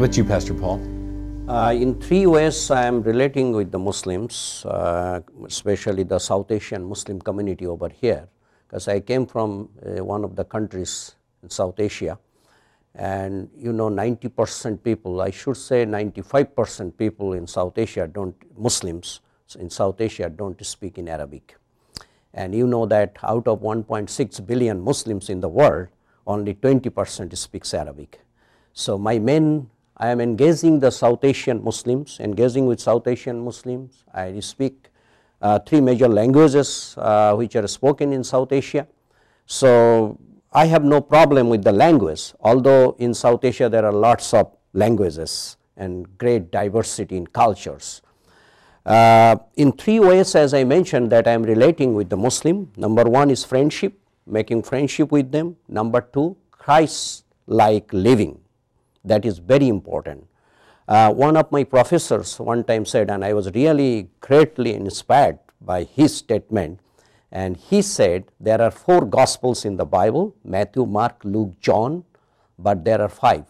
about you, Pastor Paul? In three ways I am relating with the Muslims, especially the South Asian Muslim community over here, because I came from one of the countries in South Asia, and 90% people, I should say 95% people in South Asia Muslims in South Asia don't speak in Arabic. And you know that out of 1.6 billion Muslims in the world, only 20% speaks Arabic. So I am engaging the South Asian Muslims, engaging with South Asian Muslims. I speak three major languages which are spoken in South Asia. So I have no problem with the language, although in South Asia there are lots of languages and great diversity in cultures. In three ways, as I mentioned, that I am relating with the Muslim. Number one is friendship, making friendship with them. Number two, Christ-like living. That is very important. One of my professors one time said, and I was really greatly inspired by his statement, and he said there are 4 Gospels in the Bible, Matthew, Mark, Luke, John, but there are 5.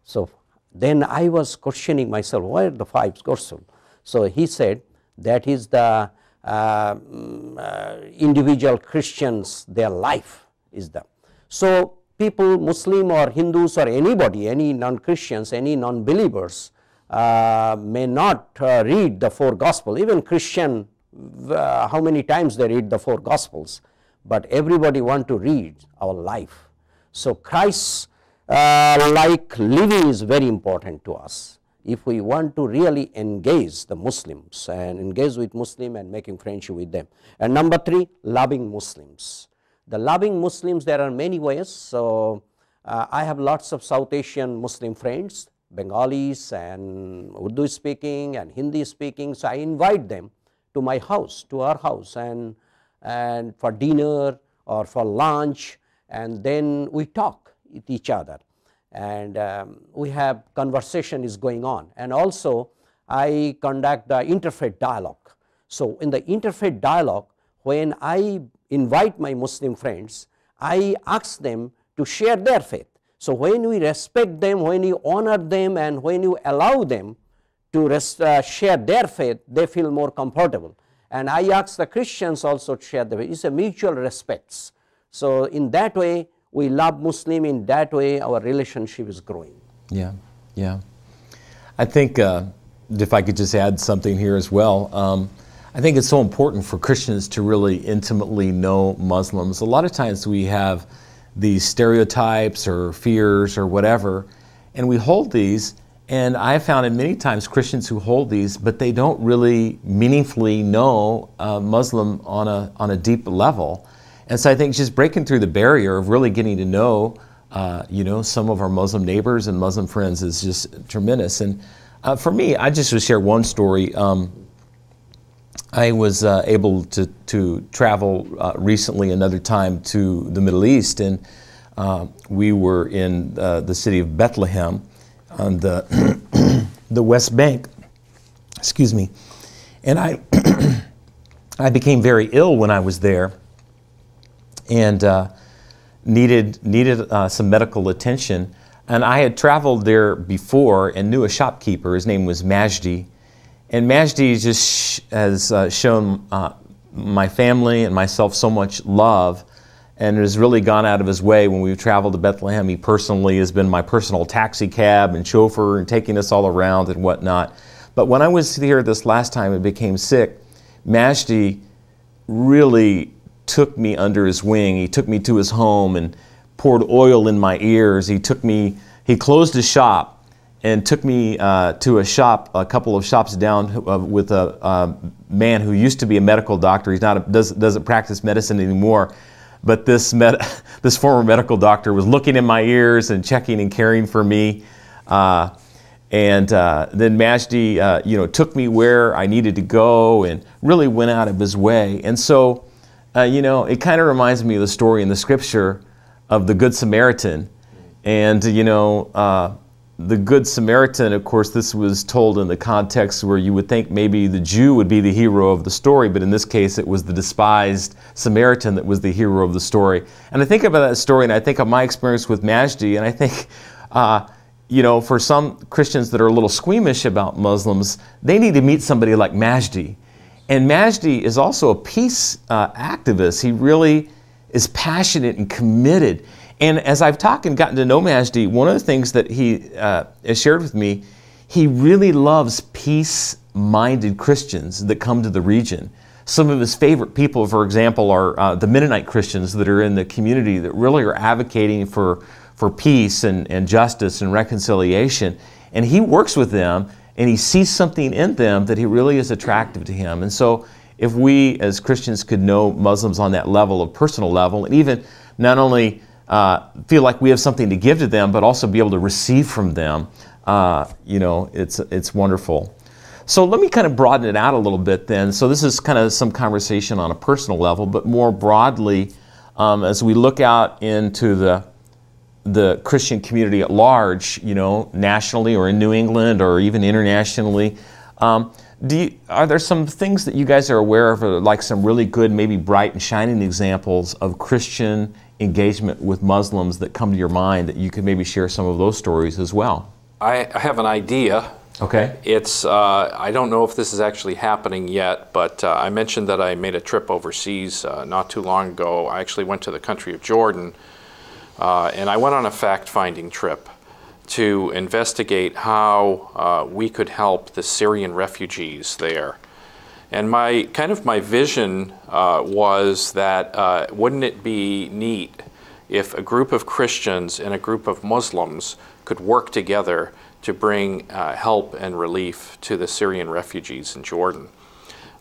So then I was questioning myself, why are the 5 Gospels? So he said that is the individual Christians, their life is the. So people, Muslim or Hindus or anybody, any non-Christians, any non-believers may not read the 4 Gospels. Even Christian, how many times they read the 4 Gospels, but everybody want to read our life. So Christ like living is very important to us. If we want to really engage the Muslims and engage with Muslim and making friendship with them. And number 3, loving Muslims. The loving Muslims, there are many ways. So I have lots of South Asian Muslim friends, Bengalis and Urdu speaking and Hindi speaking. So I invite them to my house, to our house, and for dinner or for lunch, and then we talk with each other. And we have conversation is going on, and also I conduct the interfaith dialogue. So in the interfaith dialogue, when I invite my Muslim friends, I ask them to share their faith. So when we respect them, when you honor them, and when you allow them to share their faith, they feel more comfortable. And I ask the Christians also to share their faith. It's a mutual respect. So in that way, we love Muslim. In that way, our relationship is growing. Yeah, yeah. I think if I could just add something here as well, I think it's so important for Christians to really intimately know Muslims. A lot of times we have these stereotypes or fears or whatever, and we hold these, and I have found it many times Christians who hold these, but they don't really meaningfully know Muslim on a deep level. And so I think just breaking through the barrier of really getting to know, some of our Muslim neighbors and Muslim friends is just tremendous. And for me, I just would share one story. I was able to travel recently another time to the Middle East, and we were in the city of Bethlehem on the West Bank, excuse me, and I became very ill when I was there, and needed some medical attention. And I had traveled there before and knew a shopkeeper. His name was Majdi. And Majdi just has shown my family and myself so much love, and has really gone out of his way. When we've traveled to Bethlehem, he personally has been my personal taxi cab and chauffeur and taking us all around and whatnot. But when I was here this last time and became sick, Majdi really took me under his wing. He took me to his home and poured oil in my ears. He closed his shop and took me to a couple of shops down with a man who used to be a medical doctor. He's not doesn't practice medicine anymore, but this former medical doctor was looking in my ears and checking and caring for me. And then Majdi, took me where I needed to go and really went out of his way. And so, it kind of reminds me of the story in the scripture of the Good Samaritan. And, the Good Samaritan, of course, this was told in the context where you would think maybe the Jew would be the hero of the story, but in this case it was the despised Samaritan that was the hero of the story. And I think about that story, and I think of my experience with Majdi, and I think you know, for some Christians that are a little squeamish about Muslims, they need to meet somebody like Majdi. And Majdi is also a peace activist. He really is passionate and committed. And as I've talked and gotten to know Majdi, one of the things that he has shared with me, he really loves peace-minded Christians that come to the region. Some of his favorite people, for example, are the Mennonite Christians that are in the community that really are advocating for peace and justice and reconciliation. And he works with them, and he sees something in them that he really is attractive to him. And so if we as Christians could know Muslims on that level, of personal level, and even not only feel like we have something to give to them, but also be able to receive from them, you know, it's wonderful. So let me kind of broaden it out a little bit then. So this is kind of some conversation on a personal level, but more broadly, as we look out into the Christian community at large, you know, nationally or in New England or even internationally, are there some things that you guys are aware of, like some really good, maybe bright and shining examples of Christian engagement with Muslims that come to your mind that you could maybe share some of those stories as well? I have an idea. Okay. It's, I don't know if this is actually happening yet, but I mentioned that I made a trip overseas not too long ago. I actually went to the country of Jordan, and I went on a fact-finding trip to investigate how we could help the Syrian refugees there. And my vision was that wouldn't it be neat if a group of Christians and a group of Muslims could work together to bring help and relief to the Syrian refugees in Jordan.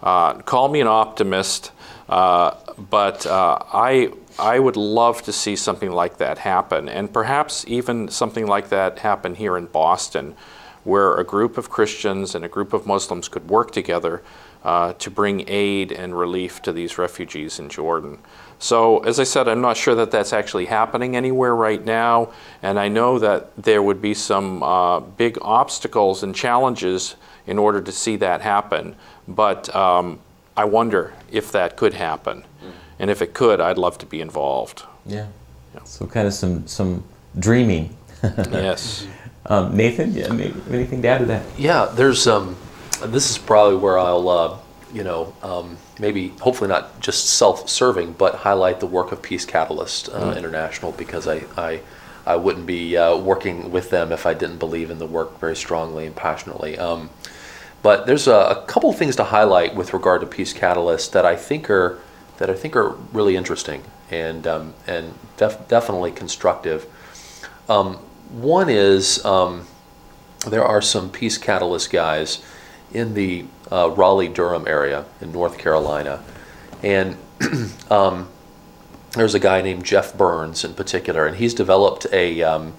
Call me an optimist, but I would love to see something like that happen, and perhaps even something like that happen here in Boston, where a group of Christians and a group of Muslims could work together to bring aid and relief to these refugees in Jordan. So, as I said, I'm not sure that that's actually happening anywhere right now, and I know that there would be some big obstacles and challenges in order to see that happen, but I wonder if that could happen. And if it could, I'd love to be involved. Yeah. So kind of some dreaming. Yes. Nathan, yeah, anything to add to that? Yeah, there's this is probably where I'll you know, maybe hopefully not just self-serving, but highlight the work of Peace Catalyst International, because I wouldn't be working with them if I didn't believe in the work very strongly and passionately. But there's a couple of things to highlight with regard to Peace Catalyst that I think are really interesting and definitely constructive. One is there are some Peace Catalyst guys in the Raleigh-Durham area in North Carolina, and there's a guy named Jeff Burns in particular, and he's developed a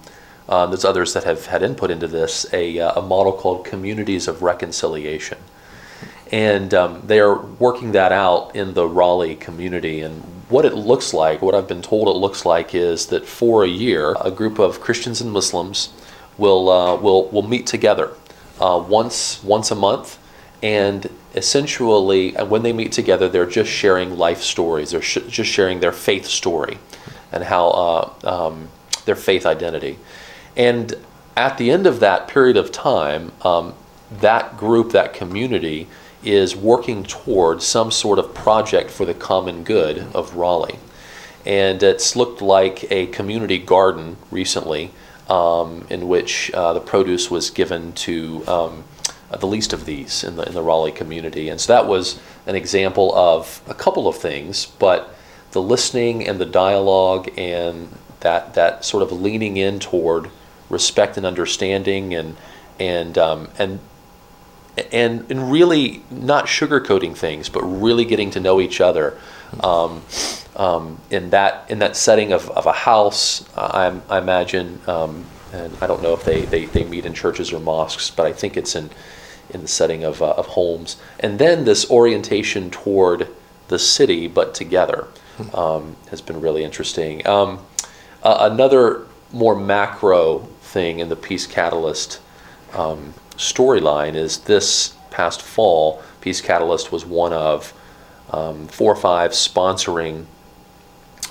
there's others that have had input into this, a model called Communities of Reconciliation. And they are working that out in the Raleigh community. And what it looks like, what I've been told it looks like, is that for a year, a group of Christians and Muslims will meet together once a month. And essentially, when they meet together, they're just sharing life stories. They're just sharing their faith story and how their faith identity. And at the end of that period of time, that group, that community, is working towards some sort of project for the common good of Raleigh. And it's looked like a community garden recently in which the produce was given to the least of these in the Raleigh community. And so that was an example of a couple of things, but the listening and the dialogue and that sort of leaning in toward respect and understanding and really not sugarcoating things, but really getting to know each other in that setting of a house. I imagine, and I don't know if they meet in churches or mosques, but I think it's in the setting of homes. And then this orientation toward the city, but together, has been really interesting. Another more macro thing in the Peace Catalyst storyline is this past fall, Peace Catalyst was one of 4 or 5 sponsoring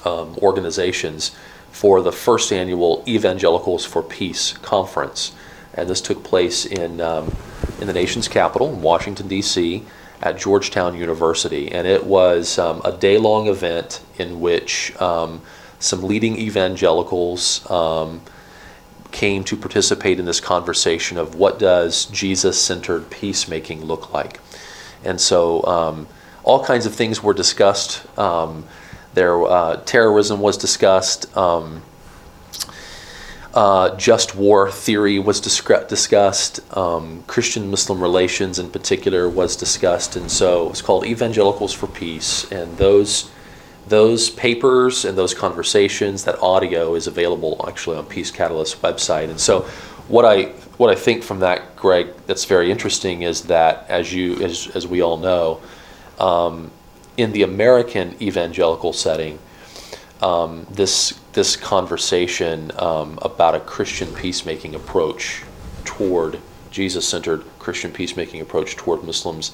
organizations for the first annual Evangelicals for Peace conference. And this took place in the nation's capital, in Washington, D.C., at Georgetown University. And it was a day-long event in which some leading evangelicals came to participate in this conversation of what does Jesus-centered peacemaking look like. And so all kinds of things were discussed. Terrorism was discussed. Just war theory was discussed. Christian-Muslim relations in particular was discussed. And so it was called Evangelicals for Peace. And those papers and those conversations, that audio is available actually on Peace Catalyst's website. And so what I think from that, Greg, that's very interesting is that as we all know, in the American evangelical setting, this conversation about a Christian peacemaking approach toward Jesus-centered Christian peacemaking approach toward Muslims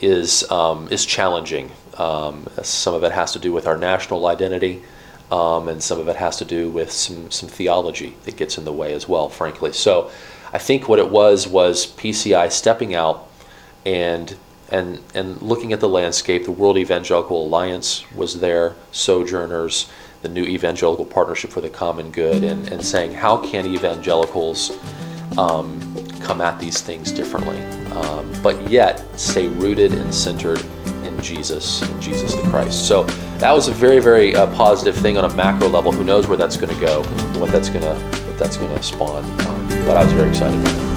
is challenging. Some of it has to do with our national identity, and some of it has to do with some theology that gets in the way as well, frankly. So I think what it was PCI stepping out and looking at the landscape. The World Evangelical Alliance was there, Sojourners, the New Evangelical Partnership for the Common Good, and saying, how can evangelicals come at these things differently, but yet stay rooted and centered in Jesus the Christ. So that was a very, very positive thing on a macro level. Who knows where that's going to go, what that's going to spawn, but I was very excited about it.